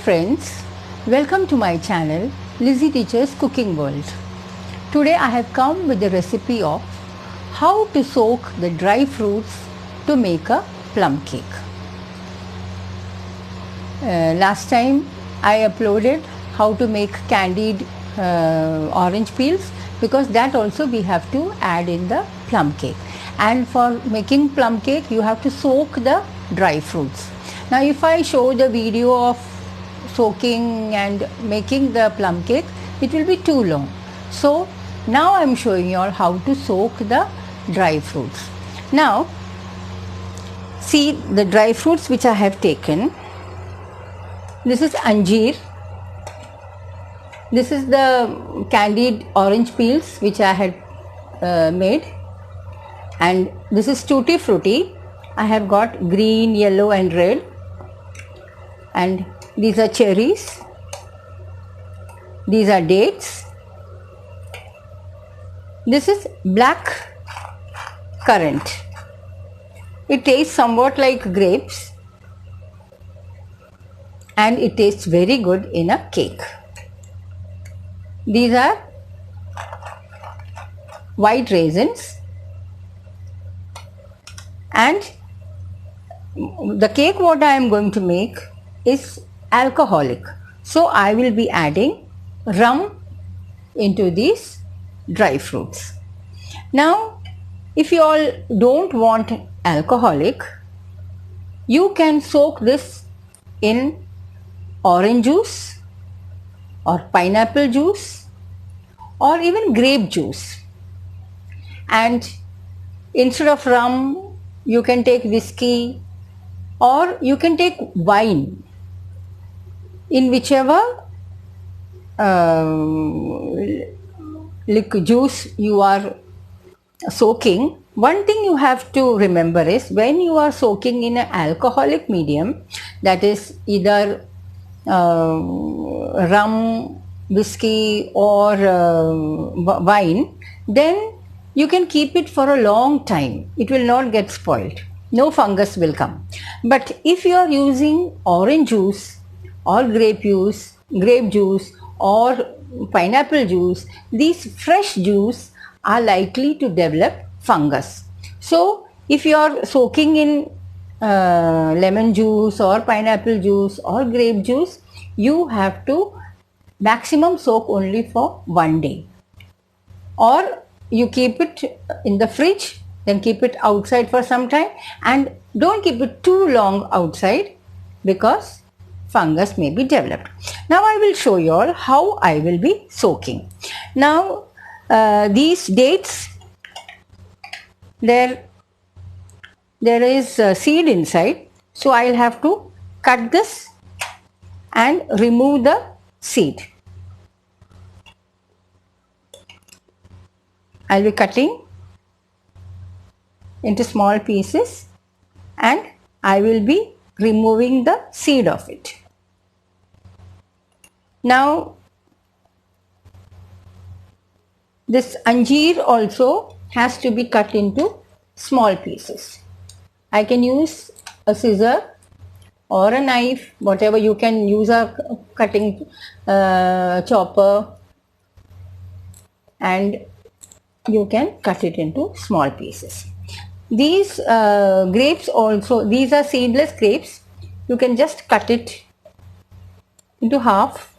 friends, welcome to my channel Lizzie Teacher's Cooking World. Today I have come with the recipe of how to soak the dry fruits to make a plum cake. Last time I uploaded how to make candied orange peels, because that also we have to add in the plum cake. And for making plum cake you have to soak the dry fruits. Now if I show the video of soaking and making the plum cake, it will be too long. So now I am showing you all how to soak the dry fruits. Now see the dry fruits which I have taken. This is anjeer. This is the candied orange peels which I had made, and this is tutti frutti. I have got green, yellow and red, and these are cherries. These are dates. This is black currant. It tastes somewhat like grapes and it tastes very good in a cake. These are white raisins, and the cake what I am going to make is alcoholic. So I will be adding rum into these dry fruits. Now if you all don't want alcoholic, you can soak this in orange juice or pineapple juice or even grape juice, and instead of rum you can take whiskey or you can take wine, in whichever juice you are soaking. One thing you have to remember is, when you are soaking in an alcoholic medium, that is either rum, whiskey or wine, then you can keep it for a long time. It will not get spoiled. No fungus will come. But if you are using orange juice or grape juice or pineapple juice, these fresh juice are likely to develop fungus. So if you are soaking in lemon juice or pineapple juice or grape juice, you have to maximum soak only for 1 day, or you keep it in the fridge, then keep it outside for some time, and don't keep it too long outside because fungus may be developed. Now I will show you all how I will be soaking. Now these dates, there is a seed inside, so I will have to cut this and remove the seed. I will be cutting into small pieces and I will be removing the seed of it. Now this anjeer also has to be cut into small pieces. I can use a scissor or a knife, whatever. You can use a cutting chopper, and you can cut it into small pieces. These grapes also, these are seedless grapes. You can just cut it into half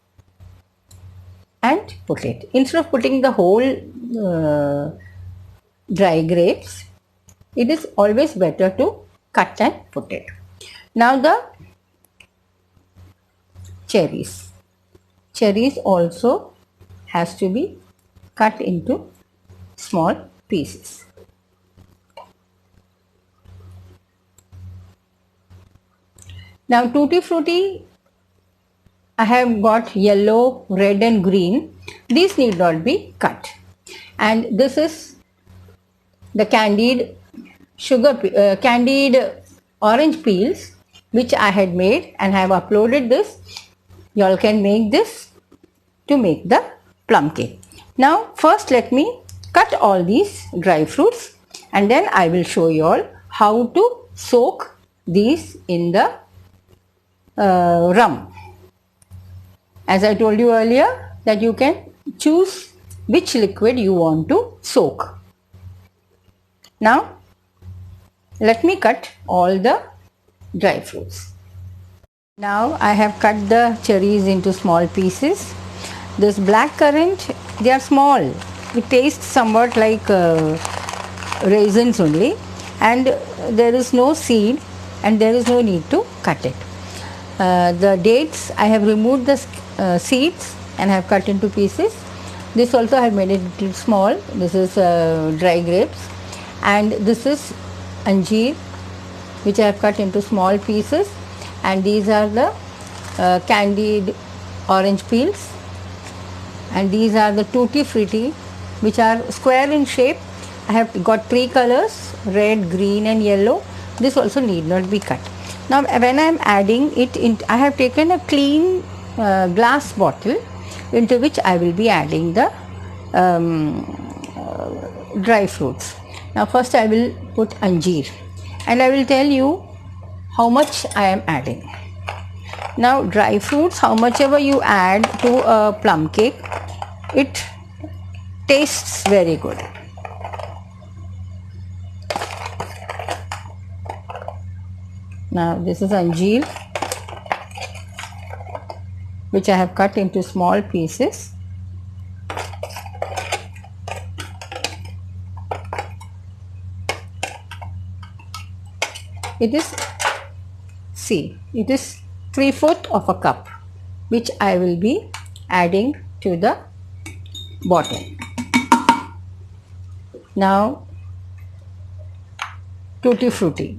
and put it. Instead of putting the whole dry grapes, it is always better to cut and put it. Now the cherries. Cherries also has to be cut into small pieces. Now tutti frutti, I have got yellow, red and green. These need not be cut. And this is the candied candied orange peels which I had made and have uploaded this. You all can make this to make the plum cake. Now first let me cut all these dry fruits, and then I will show you all how to soak these in the rum. As I told you earlier, that you can choose which liquid you want to soak. Now let me cut all the dry fruits. Now I have cut the cherries into small pieces. This black currant, they are small. It tastes somewhat like raisins only, and there is no seed and there is no need to cut it. The dates, I have removed the seeds and have cut into pieces. This also I have made it little small. This is dry grapes, and this is anjeer, which I have cut into small pieces, and these are the candied orange peels, and these are the tutti frutti, which are square in shape. I have got 3 colors, red, green and yellow. This also need not be cut. Now when I am adding it in, I have taken a clean glass bottle into which I will be adding the dry fruits. Now first I will put anjeer, and I will tell you how much I am adding. Now dry fruits, how much ever you add to a plum cake, it tastes very good. Now this is anjeer, which I have cut into small pieces. It is, see, it is 3/4 of a cup, which I will be adding to the bottle. Now tutti frutti.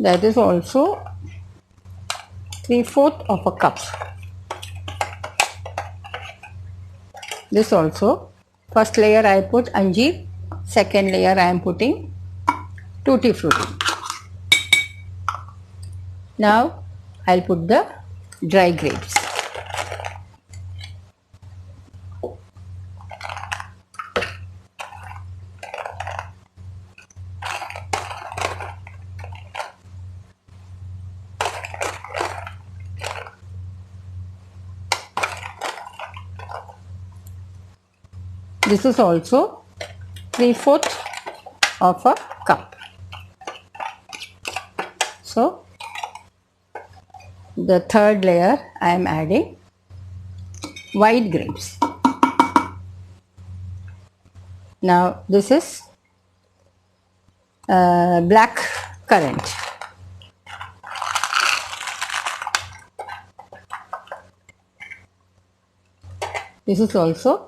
That is also 3/4 of a cup. This also, first layer I put anjeer, second layer I am putting tutti frutti. Now I'll put the dry grapes. This is also 3/4 of a cup. So the third layer I am adding white grapes. Now this is black currant. This is also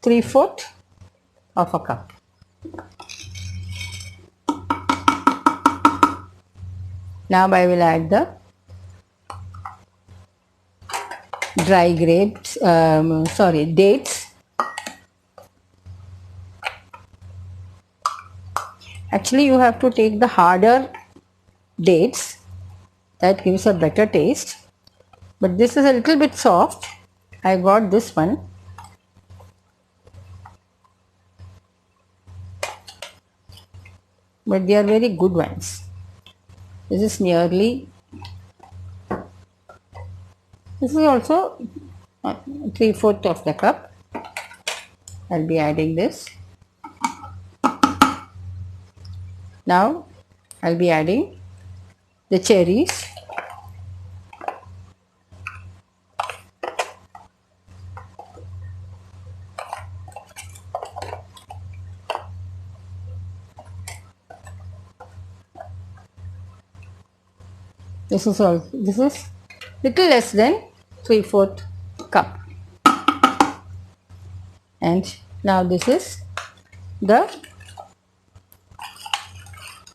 3/4 of a cup. Now I will add the dry grapes, dates. Actually you have to take the harder dates, that gives a better taste, but this is a little bit soft. I got this one. But they are very good ones. This is also 3/4 of the cup. I'll be adding this. Now I'll be adding the cherries. This is little less than 3/4 cup. And now this is the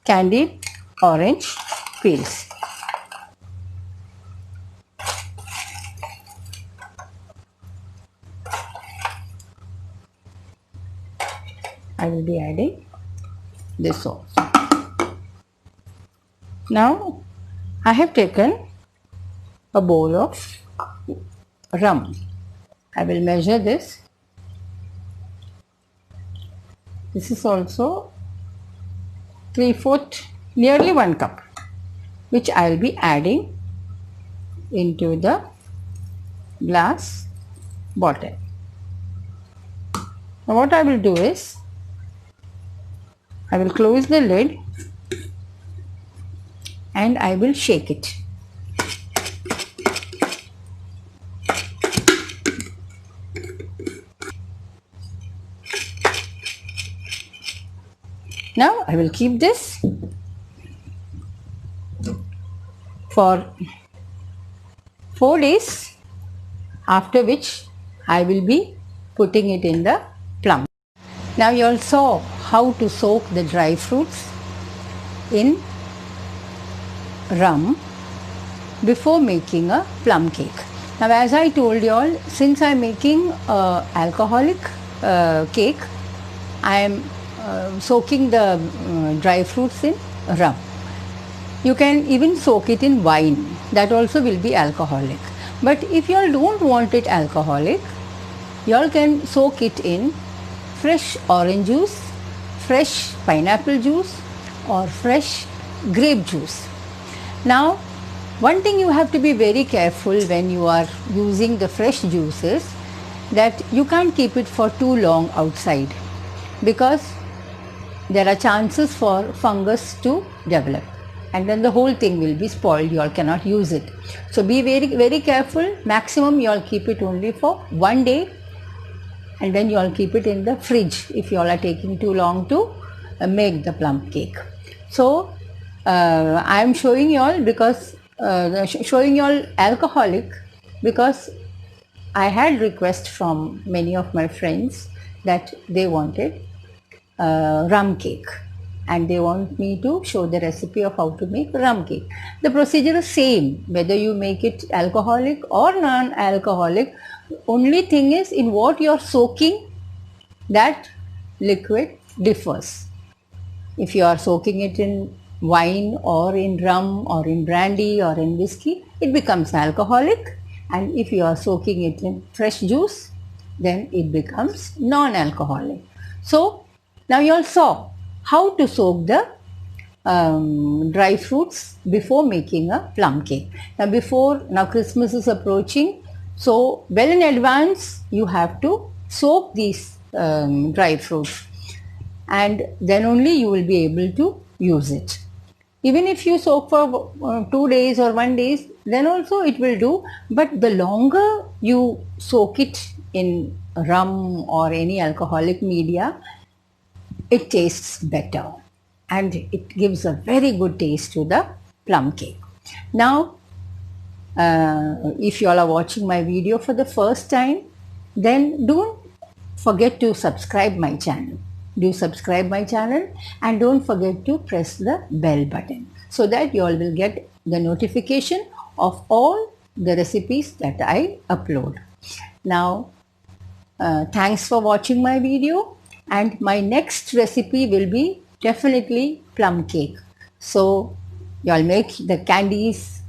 candied orange peels. I will be adding this also. Now I have taken a bowl of rum. I will measure this. This is also 3/4, nearly 1 cup, which I will be adding into the glass bottle. Now what I will do is, I will close the lid and I will shake it. Now I will keep this for 4 days, after which I will be putting it in the plum. Now you all saw how to soak the dry fruits in rum before making a plum cake. Now as I told you all, since I am making alcoholic cake, I am soaking the dry fruits in rum. You can even soak it in wine, that also will be alcoholic. But if you all don't want it alcoholic, you all can soak it in fresh orange juice, fresh pineapple juice or fresh grape juice. Now one thing you have to be very careful when you are using the fresh juices, that you can't keep it for too long outside, because there are chances for fungus to develop and then the whole thing will be spoiled. You all cannot use it. So be very careful. Maximum you all keep it only for 1 day, and then you all keep it in the fridge if you all are taking too long to make the plum cake. So I am showing you all because showing you all alcoholic, because I had request from many of my friends that they wanted rum cake, and they want me to show the recipe of how to make rum cake. The procedure is same whether you make it alcoholic or non-alcoholic. Only thing is, in what you are soaking, that liquid differs. If you are soaking it in wine or in rum or in brandy or in whiskey, it becomes alcoholic, and if you are soaking it in fresh juice, then it becomes non-alcoholic. So now you all saw how to soak the dry fruits before making a plum cake. Now Christmas is approaching, so well in advance you have to soak these dry fruits, and then only you will be able to use it. Even if you soak for 2 days or 1 day, then also it will do, but the longer you soak it in rum or any alcoholic media, it tastes better and it gives a very good taste to the plum cake. Now if you all are watching my video for the first time, then don't forget to subscribe my channel. Do subscribe my channel and don't forget to press the bell button, so that you all will get the notification of all the recipes that I upload. Now thanks for watching my video, and my next recipe will be definitely plum cake. So you all make the candies,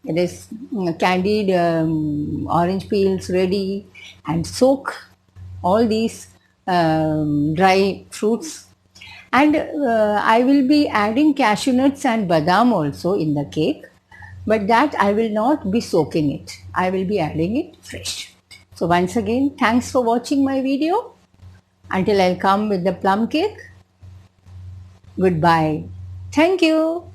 it is candied orange peels ready, and soak all these dry fruits, and I will be adding cashew nuts and badam also in the cake, but that I will not be soaking it. I will be adding it fresh. So once again, thanks for watching my video. Until I'll come with the plum cake, goodbye. Thank you.